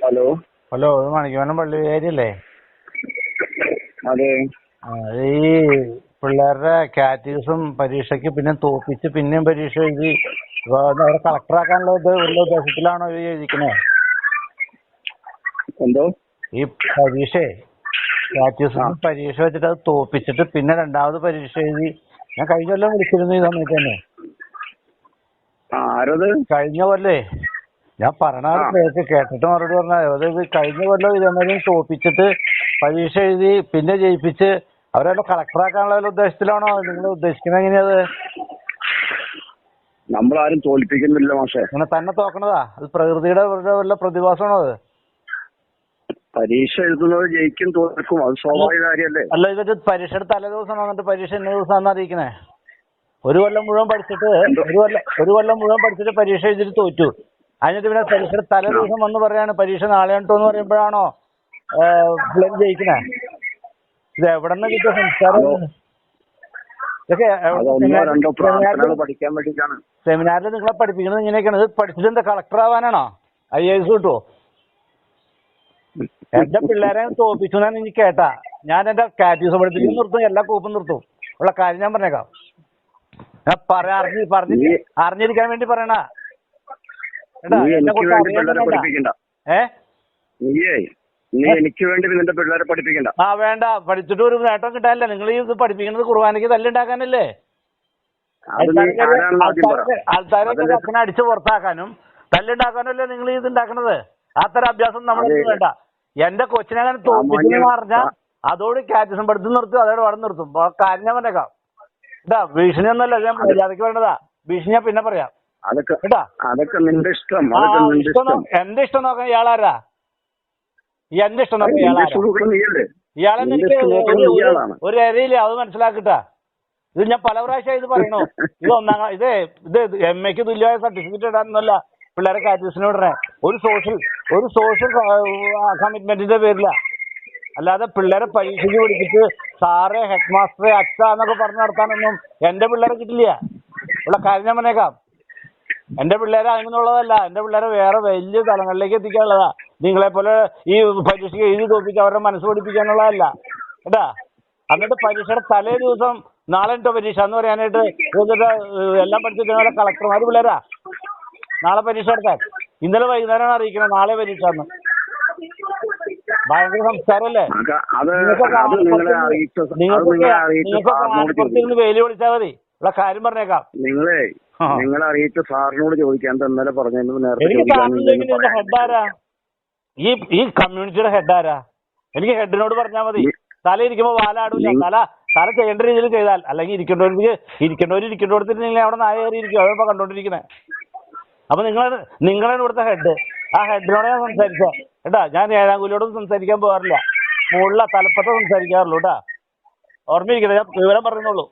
Hello. Hello, ഇത് മണിക്കുമനം പള്ളി ഏരിയല്ലേ? അതെ. ഈ പിള്ളേരുടെ കാറ്റഗറിസും പരീക്ഷയ്ക്ക് പിന്നെ തോപ്പിച്ച് പിന്നെയും പരീക്ഷ എഴുതി അവിടെ കളക്ടറാക്കാനുള്ള വല്ല ഉദ്ദേശത്തിലാണോ ഇത് എഴുതിക്കണേ? എന്തോ ഈ പരീക്ഷയെ കാറ്റഗറിസും പരീക്ഷ വെച്ചിട്ട് അത് തോപ്പിച്ചിട്ട് പിന്നെ രണ്ടാമത് പരീക്ഷ എഴുതി. ഞാൻ കഴിഞ്ഞ കൊല്ലം വിളിച്ചിരുന്നു ഈ സമയത്ത് തന്നെ. ആരത്? കഴിഞ്ഞ കൊല്ലേ ഞാൻ പറഞ്ഞ കേട്ടിട്ട് മറുപടി പറഞ്ഞാൽ അതായത് കഴിഞ്ഞ കൊല്ലം ഇതേമാതിരി തോപ്പിച്ചിട്ട് പരീക്ഷ എഴുതി പിന്നെ ജയിപ്പിച്ച് അവരവിടെ കളക്ടറാക്കാനുള്ള ഉദ്ദേശത്തിലാണോ നിങ്ങൾ ഉദ്ദേശിക്കുന്നത്? എങ്ങനെയത്? നമ്മളാരും തോൽപ്പിക്കുന്നില്ല മാഷെ. അങ്ങനെ തന്നെ തോക്കണതാ? അത് പ്രകൃതിയുടെ വല്ല പ്രതിഭാസമാണോ അത്? പരീക്ഷ എഴുതുന്നത് ജയിക്കും തോൽക്കും, അത് സ്വാഭാവിക കാര്യല്ലേ? അല്ല, ഇതൊരു പരീക്ഷയുടെ തലേ ദിവസം വന്നിട്ട് പരീക്ഷ ഇന്ന ദിവസമാണെന്ന് അറിയിക്കണേ. ഒരു കൊല്ലം മുഴുവൻ പഠിച്ചിട്ട് പരീക്ഷ എഴുതിട്ട് തോറ്റു. അതിനിട്ട് പിന്നെ പരീക്ഷയുടെ തലേ ദിവസം വന്ന് പറയാണ് പരീക്ഷ നാളെ ഉണ്ടോ എന്ന് പറയുമ്പോഴാണോ പിള്ളേർ ജയിക്കണേ? ഇത് എവിടെ നിന്ന് കിട്ടിയ സംസ്കാരം? ഇതൊക്കെ സെമിനാറിൽ നിങ്ങളെ പഠിപ്പിക്കുന്നത് ഇങ്ങനെയൊക്കെയാണ്. ഇത് പഠിച്ചിട്ട് എന്താ കളക്ടർ ആവാനാണോ? IAS കിട്ടുമോ? എന്റെ പിള്ളേരെ തോപ്പിച്ചു എന്നാണ് എനിക്ക് കേട്ടാ. ഞാൻ എന്റെ കാറ്റഗറീസ് പഠിപ്പിക്കും നിർത്തും, എല്ലാ കോപ്പും നിർത്തും. ഉള്ള കാര്യം ഞാൻ പറഞ്ഞേക്കാം. ഞാൻ അറിഞ്ഞിരിക്കാൻ വേണ്ടി പറയണ. വേണ്ട, പഠിച്ചിട്ട് ഒരു നേട്ടം കിട്ടാനില്ല. നിങ്ങൾ ഇത് പഠിപ്പിക്കുന്നത് കുർബാനയ്ക്ക് തല്ലുണ്ടാക്കാനല്ലേ? ആൾക്കാരെ അച്ഛനെ അടിച്ച് പുറത്താക്കാനും തല്ലുണ്ടാക്കാനല്ലേ നിങ്ങൾ ഇത് ഉണ്ടാക്കണത്? അത്തരം അഭ്യാസം നമ്മളെ വേണ്ട. എന്റെ കൊച്ചിനെ അങ്ങനെ തോപ്പിച്ചെന്ന് പറഞ്ഞാൽ അതോട് കാറ്റഗറിസം പഠിത്തം നിർത്തും, അതോടെ വടം നിർത്തും. കാര്യം ഞാൻ പറഞ്ഞേക്കാം. ഭീഷണി ഒന്നല്ല, ഞാൻ മര്യാദക്ക് പറയണതാ. ഭീഷണി ഞാൻ പിന്നെ പറയാം. നിന്റെ ഇഷ്ടം. എന്റെ ഇഷ്ടം നോക്കാൻ ഇയാളാരാ? എന്റെ ഇഷ്ടം നോക്കാൻ ഇയാളെ ഒരു എരയില്ലേ? അത് മനസ്സിലാക്കിട്ടാ. ഇത് ഞാൻ പല പ്രാവശ്യം ഇത് പറയണു. ഇത് MA തുല്യമായ സർട്ടിഫിക്കറ്റ് ഇടാനൊന്നുമല്ല പിള്ളേരെ കാറ്റഗറിസിന് വിടണേ. ഒരു സോഷ്യൽ കമ്മിറ്റ്മെന്റിന്റെ പേരില. അല്ലാതെ പിള്ളേരെ പരീക്ഷയ്ക്ക് പഠിപ്പിച്ച് സാറ്, ഹെഡ് മാസ്റ്റർ, അച്ഛ എന്നൊക്കെ പറഞ്ഞു നടത്താനൊന്നും എന്റെ പിള്ളേരെ കിട്ടില്ല. ഉള്ള കാര്യം ഞാൻ പറഞ്ഞേക്കാം. എന്റെ പിള്ളേരെ അങ്ങനെയുള്ളതല്ല. എന്റെ പിള്ളേരെ വേറെ വലിയ തലങ്ങളിലേക്ക് എത്തിക്കാനുള്ളതാ. നിങ്ങളെ പോലെ ഈ പരീക്ഷയ്ക്ക് എഴുതി തോപ്പിച്ച് അവരുടെ മനസ്സ് പഠിപ്പിക്കാനുള്ളതല്ല കേട്ടാ. എന്നിട്ട് പരീക്ഷയുടെ തലേ ദിവസം നാളെ ഉണ്ടോ പരീക്ഷ എന്ന് പറയാനായിട്ട് എല്ലാം പഠിച്ചിട്ട് കളക്ടർമാർ പിള്ളേരാ നാളെ പരീക്ഷ എടുക്കാൻ. ഇന്നലെ വൈകുന്നേരമാണ് അറിയിക്കണം നാളെ പരീക്ഷ എന്ന്. ഭയങ്കര സംസ്കാരമല്ലേ? നിങ്ങൾക്കൊക്കെ വെയില് വിളിച്ചാൽ മതി. ഉള്ള കാര്യം പറഞ്ഞേക്കാം. നിങ്ങളെ അറിയിച്ച സാറിനോട് ചോദിക്കാൻ ഇന്നലെ പറഞ്ഞു. എനിക്ക് ഹെഡാരാ? ഈ കമ്മ്യൂണിറ്റിയുടെ ഹെഡാരാ? എനിക്ക് ഹെഡിനോട് പറഞ്ഞാൽ മതി. തല ഇരിക്കുമ്പോൾ വാലാടൂല. തല ചെയ്യേണ്ട രീതിയിൽ ചെയ്താൽ, അല്ലെങ്കിൽ ഇരിക്കേണ്ടവരിടത്ത് നിങ്ങൾ അവിടെ നായ കയറിയിരിക്കും. അതൊക്കെ കണ്ടോണ്ടിരിക്കണേ. അപ്പൊ നിങ്ങളാണ് ഇവിടുത്തെ ഹെഡ്. ആ ഹെഡിനോടെ ഞാൻ സംസാരിച്ചോ കേട്ടാ. ഞാൻ ഏഴാങ്കൂലിയോടും സംസാരിക്കാൻ പോകാറില്ല. മുകളിലെ തലപ്പത്തെ സംസാരിക്കാറുള്ളൂ കേട്ടാ. ഓർമ്മയിരിക്കട്ടെ, ഞാൻ വിവരം പറയുന്നുള്ളൂ.